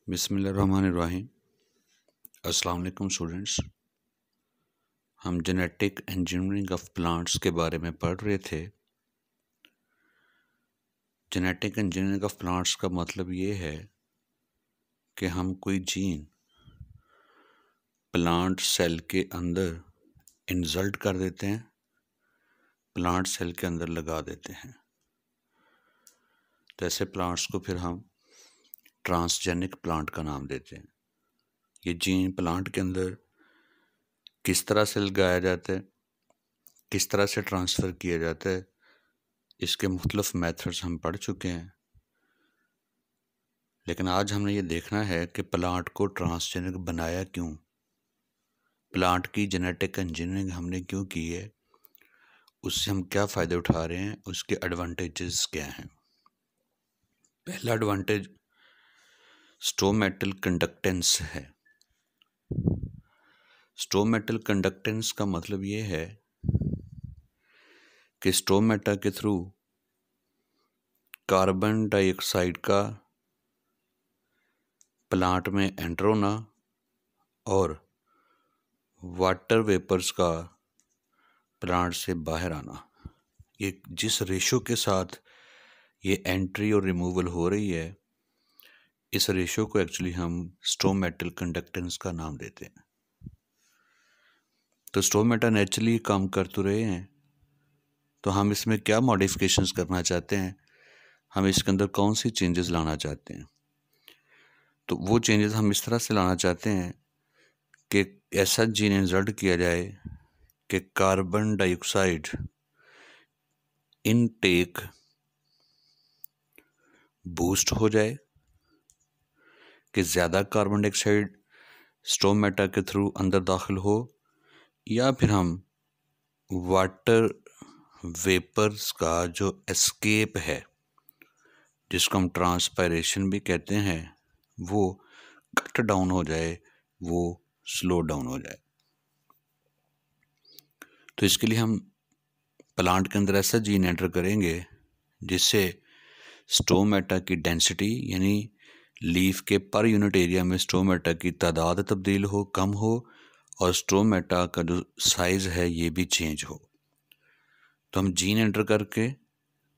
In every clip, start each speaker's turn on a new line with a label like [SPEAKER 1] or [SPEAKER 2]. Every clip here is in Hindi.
[SPEAKER 1] बिस्मिल्लाहिर्रहमानिर्रहीम। अस्सलाम वालेकुम स्टूडेंट्स। हम जेनेटिक इंजीनियरिंग ऑफ प्लांट्स के बारे में पढ़ रहे थे। जेनेटिक इंजीनियरिंग ऑफ प्लांट्स का मतलब ये है कि हम कोई जीन प्लांट सेल के अंदर इंसर्ट कर देते हैं, प्लांट सेल के अंदर लगा देते हैं। तो ऐसे प्लांट्स को फिर हम ट्रांसजेनिक प्लांट का नाम देते हैं। ये जीन प्लांट के अंदर किस तरह से लगाया जाता है, किस तरह से ट्रांसफ़र किया जाता है, इसके मुख्तलिफ मेथड्स हम पढ़ चुके हैं। लेकिन आज हमने ये देखना है कि प्लांट को ट्रांसजेनिक बनाया क्यों, प्लांट की जेनेटिक इंजीनियरिंग हमने क्यों की है, उससे हम क्या फ़ायदे उठा रहे हैं, उसके एडवांटेजेस क्या हैं। पहला एडवांटेज स्टोमेटल कंडक्टेंस है। स्टोमेटल कंडक्टेंस का मतलब ये है कि स्टोमेटा के थ्रू कार्बन डाइऑक्साइड का प्लांट में एंटर होना और वाटर वेपर्स का प्लांट से बाहर आना, ये जिस रेशो के साथ ये एंट्री और रिमूवल हो रही है, इस रेशो को एक्चुअली हम स्टोमेटल कंडक्टेंस का नाम देते हैं। तो स्टोमेटा नेचुरली काम कर तो रहे हैं, तो हम इसमें क्या मॉडिफिकेशंस करना चाहते हैं, हम इसके अंदर कौन सी चेंजेस लाना चाहते हैं। तो वो चेंजेस हम इस तरह से लाना चाहते हैं कि ऐसा जीन इंसर्ट किया जाए कि कार्बन डाइऑक्साइड इनटेक बूस्ट हो जाए, कि ज़्यादा कार्बन डाइऑक्साइड स्टोमेटा के थ्रू अंदर दाखिल हो, या फिर हम वाटर वेपर्स का जो एस्केप है, जिसको हम ट्रांसपायरेशन भी कहते हैं, वो कट डाउन हो जाए, वो स्लो डाउन हो जाए। तो इसके लिए हम प्लांट के अंदर ऐसा जीन एंटर करेंगे जिससे स्टोमेटा की डेंसिटी यानी लीफ के पर यूनिट एरिया में स्टोमेटा की तादाद तब्दील हो, कम हो, और स्टोमेटा का जो साइज़ है ये भी चेंज हो। तो हम जीन एंटर करके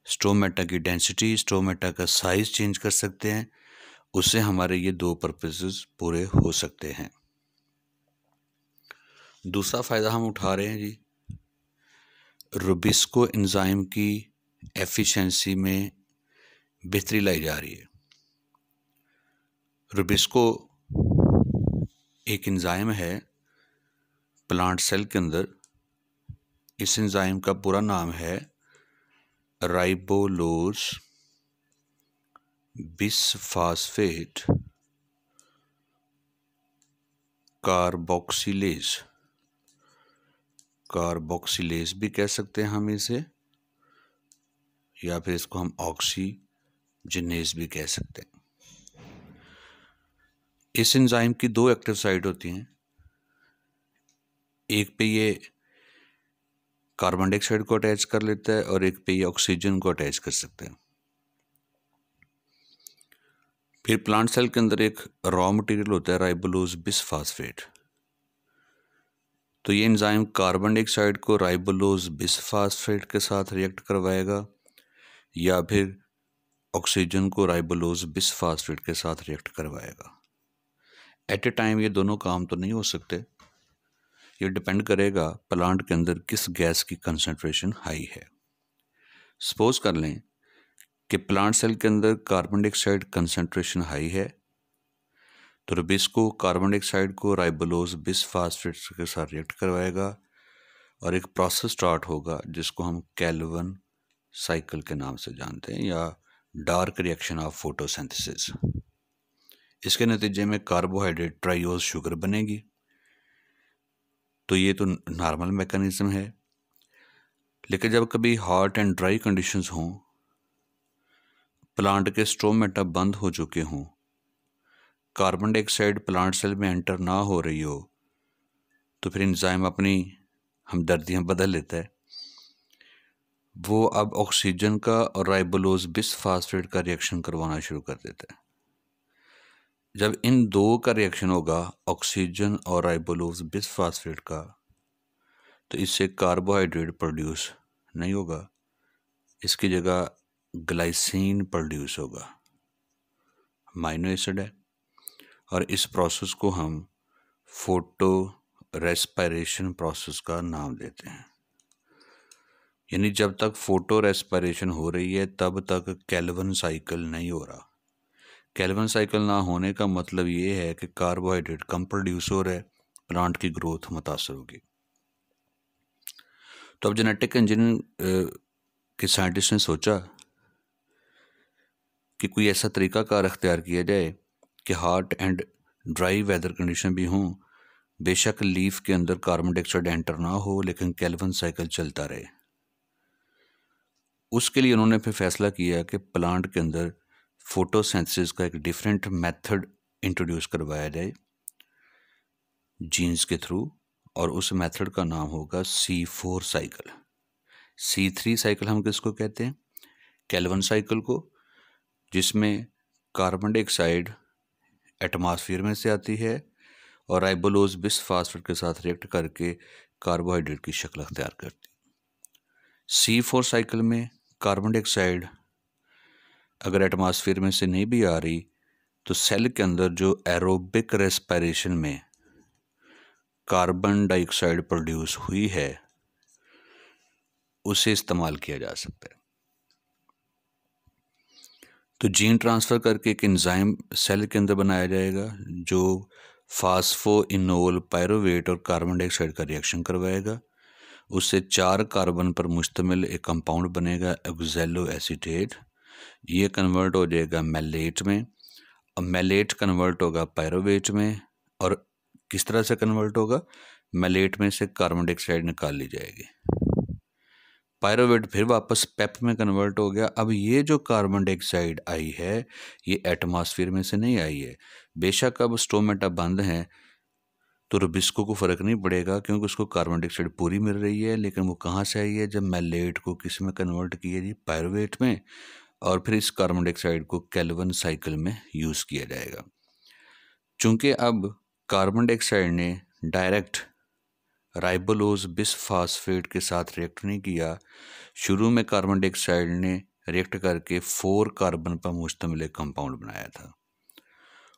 [SPEAKER 1] स्टोमेटा की डेंसिटी, स्टोमेटा का साइज़ चेंज कर सकते हैं। उससे हमारे ये दो पर्पसेस पूरे हो सकते हैं। दूसरा फ़ायदा हम उठा रहे हैं जी, रुबिस्को एंजाइम की एफिशिएंसी में बेहतरी लाई जा रही है। रुबिस्को एक एंजाइम है प्लांट सेल के अंदर। इस एंजाइम का पूरा नाम है राइबोलोज बिसफास्फेट कार्बोक्सिलेज। कार्बोक्सिलेज भी कह सकते हैं हम इसे, या फिर इसको हम ऑक्सीजनेज भी कह सकते हैं। इस एंजाइम की दो एक्टिव साइट होती हैं, एक पे ये कार्बन डाइऑक्साइड को अटैच कर लेता है और एक पे ये ऑक्सीजन को अटैच कर सकता है। फिर प्लांट सेल के अंदर एक रॉ मटेरियल होता है राइबोलोज बिसफास्फेट। तो ये एंजाइम कार्बन डाइऑक्साइड को राइबोलोज बिसफास्फेट के साथ रिएक्ट करवाएगा, या फिर ऑक्सीजन को राइबोलोज बिसफास्फेट के साथ रिएक्ट करवाएगा। एट ए टाइम ये दोनों काम तो नहीं हो सकते। ये डिपेंड करेगा प्लांट के अंदर किस गैस की कंसंट्रेशन हाई है। सपोज कर लें कि प्लांट सेल के अंदर कार्बन डाइऑक्साइड कंसंट्रेशन हाई है, तो रुबिस्को कार्बन डाइऑक्साइड को राइबोलोज बिसफास्फेट के साथ रिएक्ट करवाएगा और एक प्रोसेस स्टार्ट होगा जिसको हम कैल्विन साइकिल के नाम से जानते हैं, या डार्क रिएक्शन ऑफ फोटोसिंथेसिस। इसके नतीजे में कार्बोहाइड्रेट ट्राइओज शुगर बनेगी। तो ये तो नॉर्मल मैकेनिज्म है। लेकिन जब कभी हॉट एंड ड्राई कंडीशंस हों, प्लांट के स्टोमेटा बंद हो चुके हों, कार्बन डाइऑक्साइड प्लांट सेल में एंटर ना हो रही हो, तो फिर एंजाइम अपनी हमदर्दियाँ बदल लेता है। वो अब ऑक्सीजन का और राइबोलोज बिसफास्फेट का रिएक्शन करवाना शुरू कर देता है। जब इन दो का रिएक्शन होगा ऑक्सीजन और राइबोलोज बिसफास्फेट का, तो इससे कार्बोहाइड्रेट प्रोड्यूस नहीं होगा, इसकी जगह ग्लाइसिन प्रोड्यूस होगा, अमीनो एसिड है। और इस प्रोसेस को हम फोटो रेस्पिरेशन प्रोसेस का नाम देते हैं। यानी जब तक फोटो रेस्पिरेशन हो रही है तब तक कैल्विन साइकिल नहीं हो रहा। कैल्विन साइकिल ना होने का मतलब ये है कि कार्बोहाइड्रेट कम प्रोड्यूस हो रहा है, प्लांट की ग्रोथ मुतासर होगी। तो अब जेनेटिक इंजीनियरिंग के साइंटिस्ट ने सोचा कि कोई ऐसा तरीकाकार अख्तियार किया जाए कि hot and dry weather condition भी हों, बेशक लीफ के अंदर कार्बन डाइऑक्साइड एंटर ना हो लेकिन कैल्विन साइकिल चलता रहे। उसके लिए उन्होंने फिर फैसला किया कि प्लांट के अंदर फोटोसिंथेसिस का एक डिफरेंट मेथड इंट्रोड्यूस करवाया जाए जीन्स के थ्रू, और उस मेथड का नाम होगा C4 साइकिल। C3 साइकिल हम किसको कहते हैं? कैल्विन साइकिल को, जिसमें कार्बन डाइऑक्साइड एटमॉस्फेयर में से आती है और राइबोलोज बिसफास्फेट के साथ रिएक्ट करके कार्बोहाइड्रेट की शक्ल अख्तियार करती है। C4 साइकिल में कार्बन डाइऑक्साइड अगर एटमॉस्फेयर में से नहीं भी आ रही तो सेल के अंदर जो एरोबिक रेस्पिरेशन में कार्बन डाइऑक्साइड प्रोड्यूस हुई है उसे इस्तेमाल किया जा सकता है। तो जीन ट्रांसफ़र करके एक एंजाइम सेल के अंदर बनाया जाएगा जो फास्फोइनोल पायरुवेट और कार्बन डाइऑक्साइड का रिएक्शन करवाएगा। उससे 4 कार्बन पर मुश्तमिल एक कंपाउंड बनेगा ऑक्सैलो एसीटेट। ये कन्वर्ट हो जाएगा मैलेट में, और मैलेट कन्वर्ट होगा पायरुवेट में। और किस तरह से कन्वर्ट होगा? मैलेट में से कार्बन डाइऑक्साइड निकाल ली जाएगी, पायरुवेट फिर वापस पेप में कन्वर्ट हो गया। अब ये जो कार्बन डाइऑक्साइड आई है ये एटमॉस्फेयर में से नहीं आई है। बेशक अब स्टोमेटा बंद है तो रुबिस्को को फ़र्क नहीं पड़ेगा क्योंकि उसको कार्बन डाइऑक्साइड पूरी मिल रही है, लेकिन वो कहाँ से आई है? जब मैलेट को किस में कन्वर्ट किया जी? पायरुवेट में। और फिर इस कार्बन डाइऑक्साइड को कैल्विन साइकिल में यूज़ किया जाएगा। चूँकि अब कार्बन डाइऑक्साइड ने डायरेक्ट राइबोलोज बिसफास्फेट के साथ रिएक्ट नहीं किया, शुरू में कार्बन डाइऑक्साइड ने रिएक्ट करके 4 कार्बन पर मुश्तमिल एक कंपाउंड बनाया था।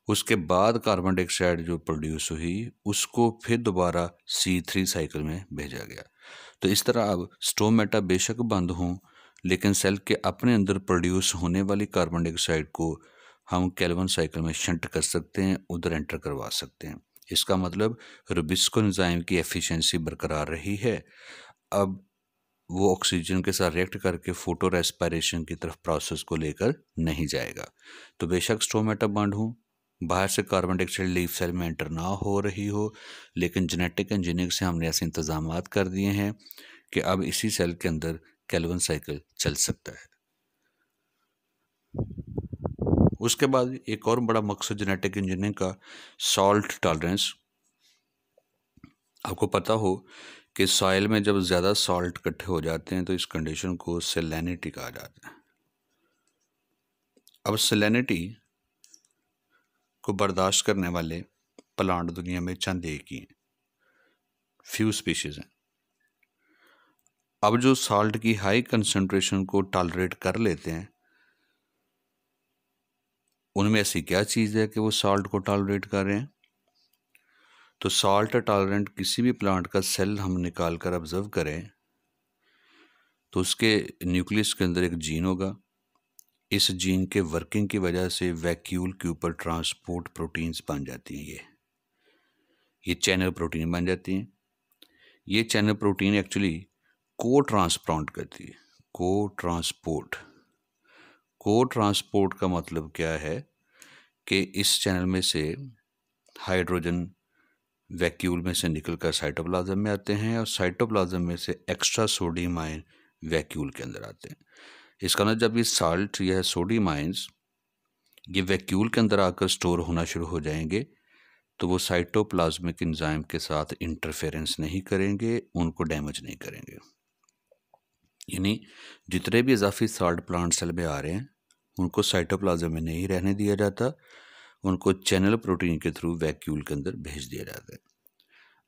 [SPEAKER 1] उसके बाद कार्बन डाइऑक्साइड जो प्रोड्यूस हुई उसको फिर दोबारा C3 साइकिल में भेजा गया। तो इस तरह अब स्टोमेटा बेशक बंद हों लेकिन सेल के अपने अंदर प्रोड्यूस होने वाली कार्बन डाइऑक्साइड को हम कैल्विन साइकिल में शंट कर सकते हैं, उधर एंटर करवा सकते हैं। इसका मतलब रुबिस्को एंजाइम की एफिशिएंसी बरकरार रही है। अब वो ऑक्सीजन के साथ रिएक्ट करके फोटो रेस्पिरेशन की तरफ प्रोसेस को लेकर नहीं जाएगा। तो बेशक स्टोमेटा बंद हो, बाहर से कार्बन डाइऑक्साइड लीफ सेल में एंटर ना हो रही हो, लेकिन जेनेटिक इंजीनियरिंग से हमने ऐसे इंतजामात कर दिए हैं कि अब इसी सेल के अंदर कैल्विन साइकिल चल सकता है। उसके बाद एक और बड़ा मकसद जेनेटिक इंजीनियरिंग का सॉल्ट टॉलरेंस। आपको पता हो कि सॉइल में जब ज़्यादा सॉल्ट इकट्ठे हो जाते हैं तो इस कंडीशन को सैलिनिटी कहा जाता है। अब सैलिनिटी को बर्दाश्त करने वाले प्लांट दुनिया में चंद एक ही हैं, फ्यू स्पीशीज़ हैं। अब जो सॉल्ट की हाई कंसंट्रेशन को टॉलरेट कर लेते हैं उनमें ऐसी क्या चीज़ है कि वो सॉल्ट को टॉलरेट कर रहे हैं? तो सॉल्ट टॉलरेंट किसी भी प्लांट का सेल हम निकाल कर ऑब्जर्व करें तो उसके न्यूक्लियस के अंदर एक जीन होगा। इस जीन के वर्किंग की वजह से वैक्यूल के ऊपर ट्रांसपोर्ट प्रोटीन्स बन जाती हैं। ये चैनल प्रोटीन बन जाती हैं। ये चैनल प्रोटीन एक्चुअली को ट्रांसपोर्ट करती है। को ट्रांसपोर्ट का मतलब क्या है कि इस चैनल में से हाइड्रोजन वैक्यूल में से निकलकर साइटोप्लाज्म में आते हैं और साइटोप्लाज्म में से एक्स्ट्रा सोडियम आयन वैक्यूल के अंदर आते हैं। इसका मतलब जब ये साल्ट या सोडियम आयंस ये वैक्यूल के अंदर आकर स्टोर होना शुरू हो जाएंगे तो वो साइटोप्लाज्मिक एंजाइम के साथ इंटरफेरेंस नहीं करेंगे, उनको डैमेज नहीं करेंगे। यानी जितने भी इजाफी साल्ट प्लांट सेल में आ रहे हैं उनको साइटोप्लाज्म में नहीं रहने दिया जाता, उनको चैनल प्रोटीन के थ्रू वैक्यूल के अंदर भेज दिया जाता है।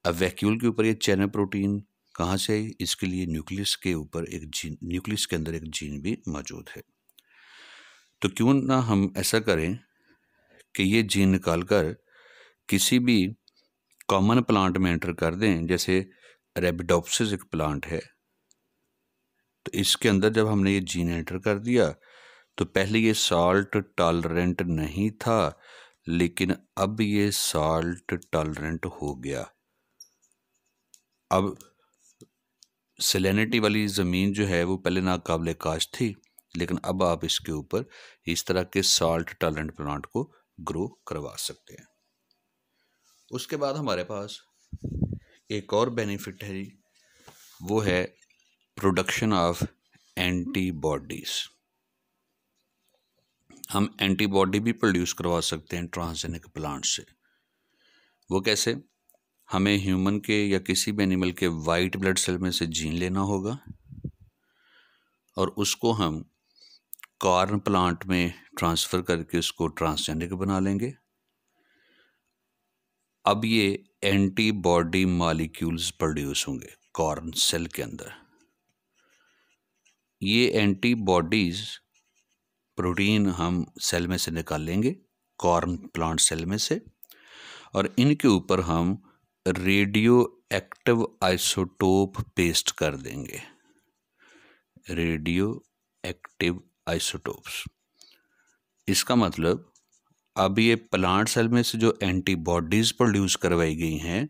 [SPEAKER 1] अब वैक्यूल के ऊपर ये चैनल प्रोटीन कहाँ से आई? इसके लिए न्यूक्लियस के ऊपर एक जीन, न्यूक्लियस के अंदर एक जीन भी मौजूद है। तो क्यों ना हम ऐसा करें कि ये जीन निकाल कर किसी भी कॉमन प्लांट में एंटर कर दें। जैसे अरेबिडोप्सिस एक प्लांट है, तो इसके अंदर जब हमने ये जीन एंटर कर दिया तो पहले ये साल्ट टॉलरेंट नहीं था, लेकिन अब ये साल्ट टॉलरेंट हो गया। अब सैलिनिटी वाली ज़मीन जो है वो पहले नाकाबिले काश्त थी, लेकिन अब आप इसके ऊपर इस तरह के साल्ट टॉलरेंट प्लांट को ग्रो करवा सकते हैं। उसके बाद हमारे पास एक और बेनिफिट है जी, वो है प्रोडक्शन ऑफ एंटीबॉडीज़। हम एंटीबॉडी भी प्रोड्यूस करवा सकते हैं ट्रांसजेनिक प्लांट से। वो कैसे? हमें ह्यूमन के या किसी भी एनिमल के वाइट ब्लड सेल में से जीन लेना होगा और उसको हम कॉर्न प्लांट में ट्रांसफ़र करके उसको ट्रांसजेनिक बना लेंगे। अब ये एंटीबॉडी मॉलिक्यूल्स प्रोड्यूस होंगे कॉर्न सेल के अंदर। ये एंटीबॉडीज़ प्रोटीन हम सेल में से निकाल लेंगे, कॉर्न प्लांट सेल में से, और इनके ऊपर हम रेडियो एक्टिव आइसोटोप पेस्ट कर देंगे। रेडियो एक्टिव आइसोटोप्स, इसका मतलब अब ये प्लांट सेल में से जो एंटीबॉडीज़ प्रोड्यूस करवाई गई हैं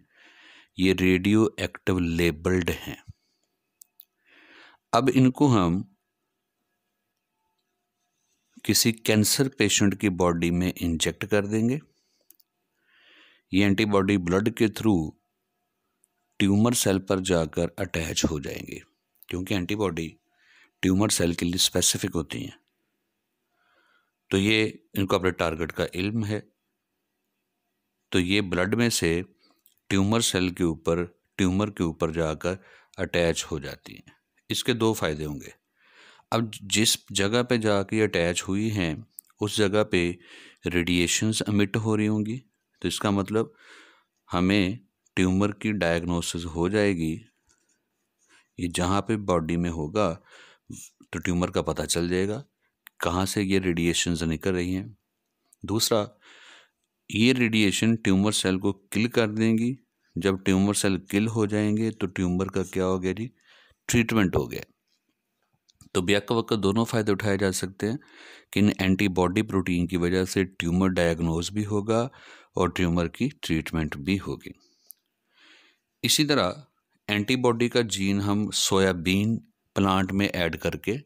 [SPEAKER 1] ये रेडियो एक्टिव लेबल्ड हैं। अब इनको हम किसी कैंसर पेशेंट की बॉडी में इंजेक्ट कर देंगे। ये एंटीबॉडी ब्लड के थ्रू ट्यूमर सेल पर जाकर अटैच हो जाएंगे, क्योंकि एंटीबॉडी ट्यूमर सेल के लिए स्पेसिफिक होती हैं। तो ये इनको अपने टारगेट का इल्म है, तो ये ब्लड में से ट्यूमर सेल के ऊपर, ट्यूमर के ऊपर जाकर अटैच हो जाती हैं। इसके दो फायदे होंगे। अब जिस जगह पे जाके अटैच हुई हैं उस जगह पे रेडिएशंस एमिट हो रही होंगी, तो इसका मतलब हमें ट्यूमर की डायग्नोसिस हो जाएगी। ये जहाँ पे बॉडी में होगा तो ट्यूमर का पता चल जाएगा कहाँ से ये रेडिएशंस निकल रही हैं। दूसरा, ये रेडिएशन ट्यूमर सेल को किल कर देंगी। जब ट्यूमर सेल किल हो जाएंगे तो ट्यूमर का क्या हो गया जी? ट्रीटमेंट हो गया। तो बैक वक्त दोनों फ़ायदे उठाए जा सकते हैं कि इन एंटीबॉडी प्रोटीन की वजह से ट्यूमर डायग्नोज भी होगा और ट्यूमर की ट्रीटमेंट भी होगी। इसी तरह एंटीबॉडी का जीन हम सोयाबीन प्लांट में ऐड करके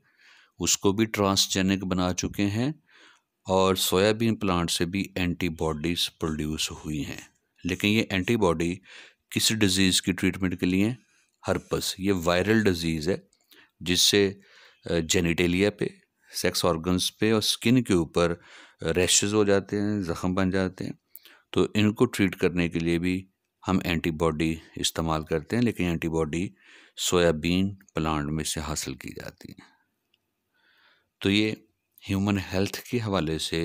[SPEAKER 1] उसको भी ट्रांसजेनिक बना चुके हैं और सोयाबीन प्लांट से भी एंटीबॉडीज़ प्रोड्यूस हुई हैं। लेकिन ये एंटीबॉडी किस डिज़ीज़ की ट्रीटमेंट के लिए? हर्पस। ये वायरल डिज़ीज़ है जिससे जेनिटेलिया पे, सेक्स ऑर्गन्स पे और स्किन के ऊपर रैशेस हो जाते हैं, ज़ख़म बन जाते हैं। तो इनको ट्रीट करने के लिए भी हम एंटीबॉडी इस्तेमाल करते हैं, लेकिन एंटीबॉडी सोयाबीन प्लांट में से हासिल की जाती है। तो ये ह्यूमन हेल्थ के हवाले से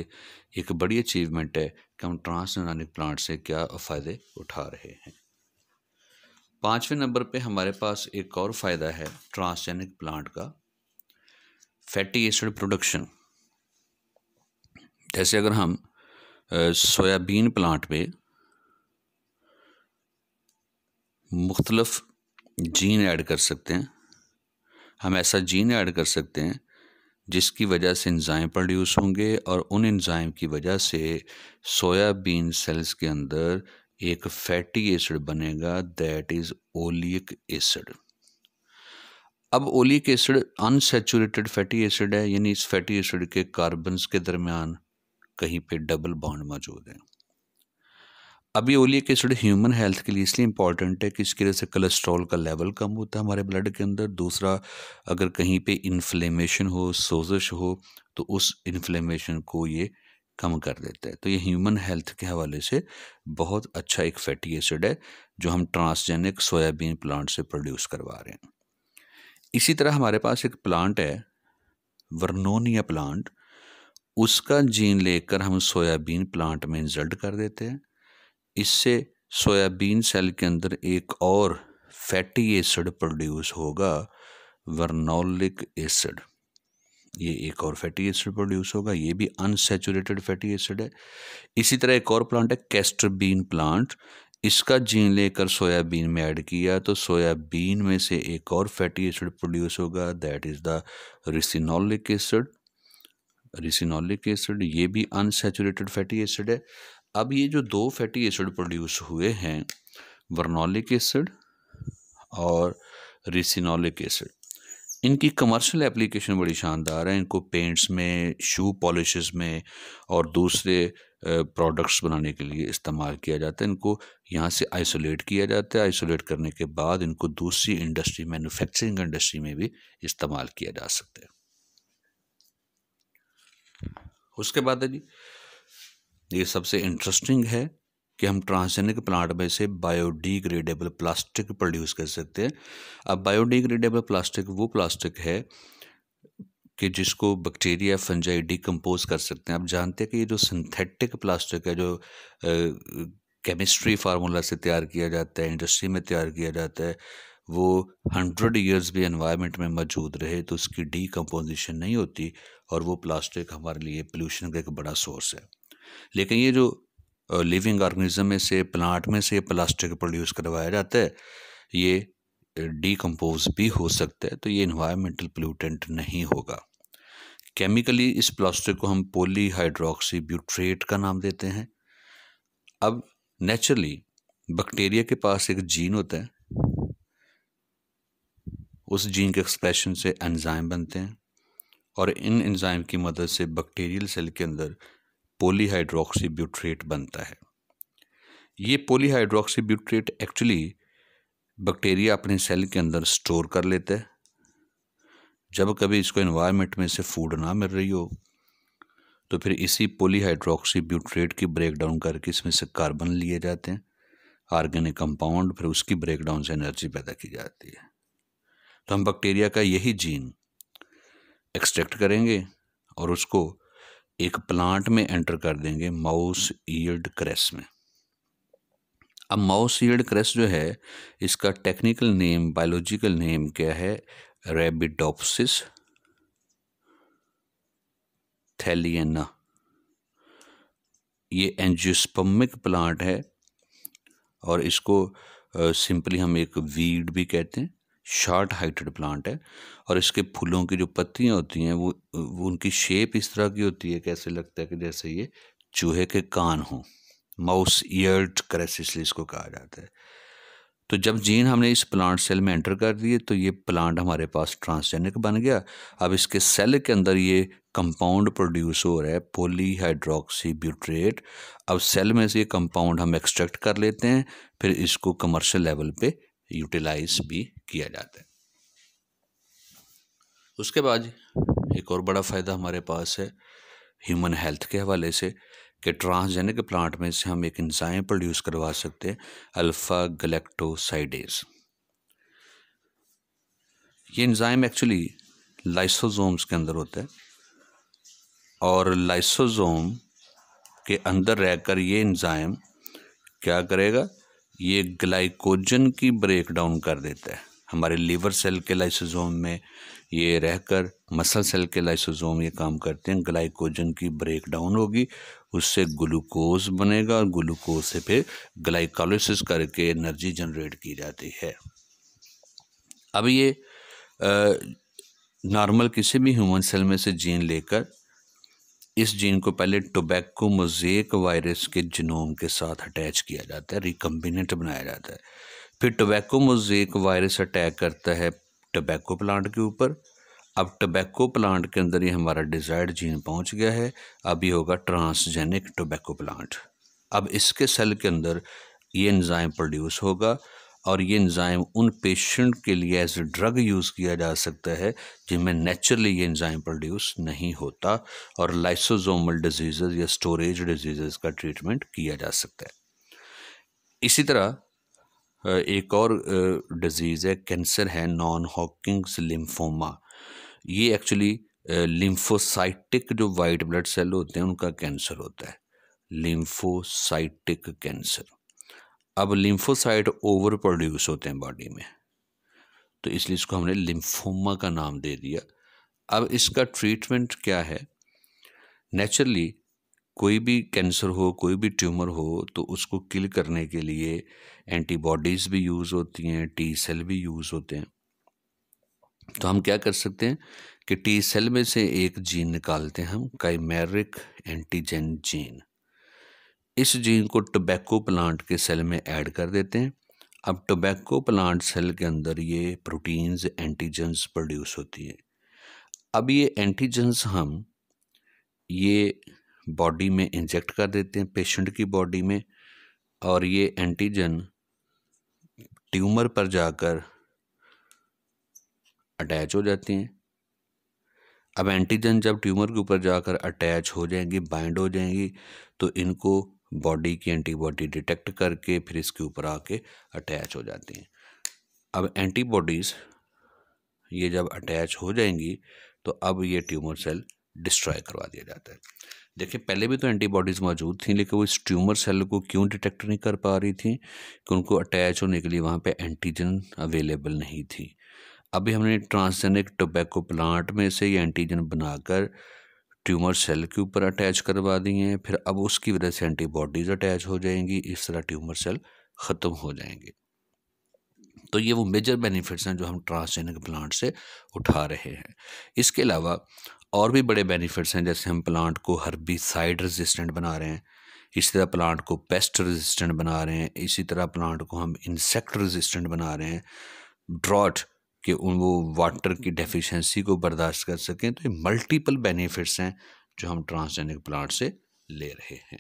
[SPEAKER 1] एक बड़ी अचीवमेंट है कि हम ट्रांसजेनिक प्लांट से क्या फ़ायदे उठा रहे हैं। 5वें नंबर पे हमारे पास एक और फ़ायदा है ट्रांसजेनिक प्लांट का, फैटी एसिड प्रोडक्शन। जैसे अगर हम सोयाबीन प्लांट में मुख्तलफ जीन ऐड कर सकते हैं, हम ऐसा जीन ऐड कर सकते हैं जिसकी वजह से एंजाइम प्रोड्यूस होंगे और उन एंजाइम की वजह से सोयाबीन सेल्स के अंदर एक फैटी एसिड बनेगा, दैट इज़ ओलिक एसिड। अब oleic acid unsaturated fatty acid है, यानी इस फैटी एसिड के कार्बन्स के दरमियान कहीं पे डबल बॉन्ड मौजूद है। अब ये ओलिक एसिड ह्यूमन हेल्थ के लिए इसलिए इम्पॉर्टेंट है कि इसकी वजह से कोलेस्ट्रॉल का लेवल कम होता है हमारे ब्लड के अंदर। दूसरा, अगर कहीं पे इन्फ्लेमेशन हो, सोजिश हो, तो उस इन्फ्लेमेशन को ये कम कर देता है। तो ये ह्यूमन हेल्थ के हवाले से बहुत अच्छा एक फैटी एसिड है जो हम ट्रांसजेनिक सोयाबीन प्लांट से प्रोड्यूस करवा रहे हैं। इसी तरह हमारे पास एक प्लांट है वर्नोनिया प्लांट, उसका जीन लेकर हम सोयाबीन प्लांट में इंसर्ट कर देते हैं। इससे सोयाबीन सेल के अंदर एक और फैटी एसिड प्रोड्यूस होगा, वर्नोलिक एसिड। ये एक और फैटी एसिड प्रोड्यूस होगा, ये भी अनसैचुरेटेड फैटी एसिड है। इसी तरह एक और प्लांट है कैस्टर बीन प्लांट। इसका जीन लेकर सोयाबीन में ऐड किया तो सोयाबीन में से एक और फैटी एसिड प्रोड्यूस होगा, that is the ricinoleic acid. Ricinoleic acid ये भी अनसैचुरेटेड फैटी एसिड है। अब ये जो दो फैटी एसिड प्रोड्यूस हुए हैं, वर्नोलिक एसिड और रिसिनोलिक एसिड, इनकी कमर्शियल एप्लीकेशन बड़ी शानदार है। इनको पेंट्स में, शू पॉलिशेस में और दूसरे प्रोडक्ट्स बनाने के लिए इस्तेमाल किया जाता है। इनको यहाँ से आइसोलेट किया जाता है। आइसोलेट करने के बाद इनको दूसरी इंडस्ट्री, मैन्युफैक्चरिंग इंडस्ट्री में भी इस्तेमाल किया जा सकता है। उसके बाद है जी, ये सबसे इंटरेस्टिंग है कि हम ट्रांसजेनिक प्लांट में से बायोडिग्रेडेबल प्लास्टिक प्रोड्यूस कर सकते हैं। अब बायोडिग्रेडेबल प्लास्टिक वो प्लास्टिक है कि जिसको बैक्टीरिया, फंजाई डिकम्पोज कर सकते हैं। आप जानते हैं कि ये जो सिंथेटिक प्लास्टिक है, जो केमिस्ट्री फार्मूला से तैयार किया जाता है, इंडस्ट्री में तैयार किया जाता है, वो 100 ईयर्स भी एनवायरनमेंट में मौजूद रहे तो उसकी डीकम्पोजिशन नहीं होती और वो प्लास्टिक हमारे लिए पोल्यूशन का एक बड़ा सोर्स है। लेकिन ये जो लिविंग ऑर्गेनिज्म में से, प्लांट में से प्लास्टिक प्रोड्यूस करवाया जाता है, ये डीकम्पोज भी हो सकता है, तो ये इन्वायरमेंटल पोल्यूटेंट नहीं होगा। केमिकली इस प्लास्टिक को हम पॉलीहाइड्रोक्सी ब्यूट्रेट का नाम देते हैं। अब नेचुरली बैक्टीरिया के पास एक जीन होता है, उस जीन के एक्सप्रेशन से एंजाइम बनते हैं और इन एंजाइम की मदद से बैक्टीरियल सेल के अंदर पॉलीहाइड्रोक्सी ब्यूट्रेट बनता है। ये पॉलीहाइड्रोक्सी ब्यूट्रेट एक्चुअली बैक्टीरिया अपने सेल के अंदर स्टोर कर लेता है। जब कभी इसको एनवायरनमेंट में से फूड ना मिल रही हो तो फिर इसी पॉलीहाइड्रोक्सी ब्यूट्रेट की ब्रेकडाउन करके इसमें से कार्बन लिए जाते हैं, ऑर्गेनिक कंपाउंड, फिर उसकी ब्रेकडाउन से एनर्जी पैदा की जाती है। तो हम बैक्टीरिया का यही जीन एक्सट्रैक्ट करेंगे और उसको एक प्लांट में एंटर कर देंगे, माउस ईयर्ड क्रेस में। अब माउस ईयर्ड क्रेस जो है, इसका टेक्निकल नेम, बायोलॉजिकल नेम क्या है? रेबिडोप्सिस थैलियाना। ये एंजियोस्पर्मिक प्लांट है और इसको सिंपली हम एक वीड भी कहते हैं। शॉर्ट हाइटेड प्लांट है और इसके फूलों की जो पत्तियां होती हैं वो उनकी शेप इस तरह की होती है, कैसे लगता है कि जैसे ये चूहे के कान हों। माउस ईयर्ड क्रेस इसलिए इसको कहा जाता है। तो जब जीन हमने इस प्लांट सेल में एंटर कर दिए तो ये प्लांट हमारे पास ट्रांसजेनिक बन गया। अब इसके सेल के अंदर ये कंपाउंड प्रोड्यूस हो रहा है, पॉलीहाइड्रोक्सी ब्यूट्रेट। अब सेल में से ये कंपाउंड हम एक्सट्रैक्ट कर लेते हैं, फिर इसको कमर्शियल लेवल पे यूटिलाइज भी किया जाता है। उसके बाद एक और बड़ा फ़ायदा हमारे पास है ह्यूमन हेल्थ के हवाले से कि ट्रांसजेनिक प्लांट में से हम एक एंजाइम प्रोड्यूस करवा सकते हैं, अल्फा गैलेक्टोसाइडेज। ये एंजाइम एक्चुअली लाइसोसोम्स के अंदर होता है और लाइसोसोम के अंदर रहकर ये एंजाइम क्या करेगा? ये ग्लाइकोजन की ब्रेकडाउन कर देता है। हमारे लीवर सेल के लाइसोसोम में ये रहकर मसल सेल के लाइसोसोम ये काम करते हैं, ग्लाइकोजन की ब्रेकडाउन होगी, उससे ग्लूकोज बनेगा और ग्लूकोज से फिर ग्लाइकोलाइसिस करके एनर्जी जनरेट की जाती है। अब ये नॉर्मल किसी भी ह्यूमन सेल में से जीन लेकर इस जीन को पहले टोबैको मोज़ेक वायरस के जीनोम के साथ अटैच किया जाता है, रिकम्बिनेंट बनाया जाता है। फिर टोबैको मोज़ेक वायरस अटैक करता है टोबैको प्लांट के ऊपर। अब टोबैको प्लांट के अंदर ये हमारा डिज़ायर्ड जीन पहुंच गया है। अब ये होगा ट्रांसजेनिक टोबैको प्लांट। अब इसके सेल के अंदर ये एंजाइम प्रोड्यूस होगा और ये एंजाइम उन पेशेंट के लिए एज ए ड्रग यूज़ किया जा सकता है जिनमें नेचुरली ये एंजाइम प्रोड्यूस नहीं होता, और लाइसोसोमल डिजीज़ या स्टोरेज डिजीज़ का ट्रीटमेंट किया जा सकता है। इसी तरह एक और डिजीज़ है, कैंसर है, नॉन हॉकिंग्स लिम्फोमा। ये एक्चुअली लिम्फोसाइटिक जो वाइट ब्लड सेल होते हैं उनका कैंसर होता है, लिम्फोसाइटिक कैंसर। अब लिम्फोसाइट ओवर प्रोड्यूस होते हैं बॉडी में, तो इसलिए इसको हमने लिम्फोमा का नाम दे दिया। अब इसका ट्रीटमेंट क्या है? नेचुरली कोई भी कैंसर हो, कोई भी ट्यूमर हो, तो उसको किल करने के लिए एंटीबॉडीज़ भी यूज़ होती हैं, टी सेल भी यूज़ होते हैं। तो हम क्या कर सकते हैं कि टी सेल में से एक जीन निकालते हैं हम, काइमेरिक एंटीजन जीन। इस जीन को टोबैको प्लांट के सेल में ऐड कर देते हैं। अब टोबैको प्लांट सेल के अंदर ये प्रोटीन्स, एंटीजन्स प्रोड्यूस होती हैं। अब ये एंटीजन्स हम ये बॉडी में इंजेक्ट कर देते हैं, पेशेंट की बॉडी में, और ये एंटीजन ट्यूमर पर जाकर अटैच हो जाते हैं। अब एंटीजन जब ट्यूमर के ऊपर जाकर अटैच हो जाएंगी, बाइंड हो जाएंगी, तो इनको बॉडी की एंटीबॉडी डिटेक्ट करके फिर इसके ऊपर आके अटैच हो जाती हैं। अब एंटीबॉडीज़ ये जब अटैच हो जाएंगी तो अब ये ट्यूमर सेल डिस्ट्रॉय करवा दिया जाता है। देखिए पहले भी तो एंटीबॉडीज़ मौजूद थी, लेकिन वो इस ट्यूमर सेल को क्यों डिटेक्ट नहीं कर पा रही थी? कि उनको अटैच होने के लिए वहाँ पे एंटीजन अवेलेबल नहीं थी। अभी हमने ट्रांसजेनिक टोबैको प्लांट में से ये एंटीजन बनाकर ट्यूमर सेल के ऊपर अटैच करवा दिए हैं, फिर अब उसकी वजह से एंटीबॉडीज़ अटैच हो जाएंगी, इस तरह ट्यूमर सेल ख़त्म हो जाएंगे। तो ये वो मेजर बेनिफिट्स हैं जो हम ट्रांसजेनिक प्लांट से उठा रहे हैं। इसके अलावा और भी बड़े बेनिफिट्स हैं, जैसे हम प्लांट को हर्बिसाइड रेजिस्टेंट बना रहे हैं, इसी तरह प्लांट को पेस्ट रेजिस्टेंट बना रहे हैं, इसी तरह प्लांट को हम इंसेक्ट रेजिस्टेंट बना रहे हैं, ड्रॉट कि वो वाटर की डेफिशिएंसी को बर्दाश्त कर सकें। तो ये मल्टीपल बेनिफिट्स हैं जो हम ट्रांसजेनिक प्लांट से ले रहे हैं।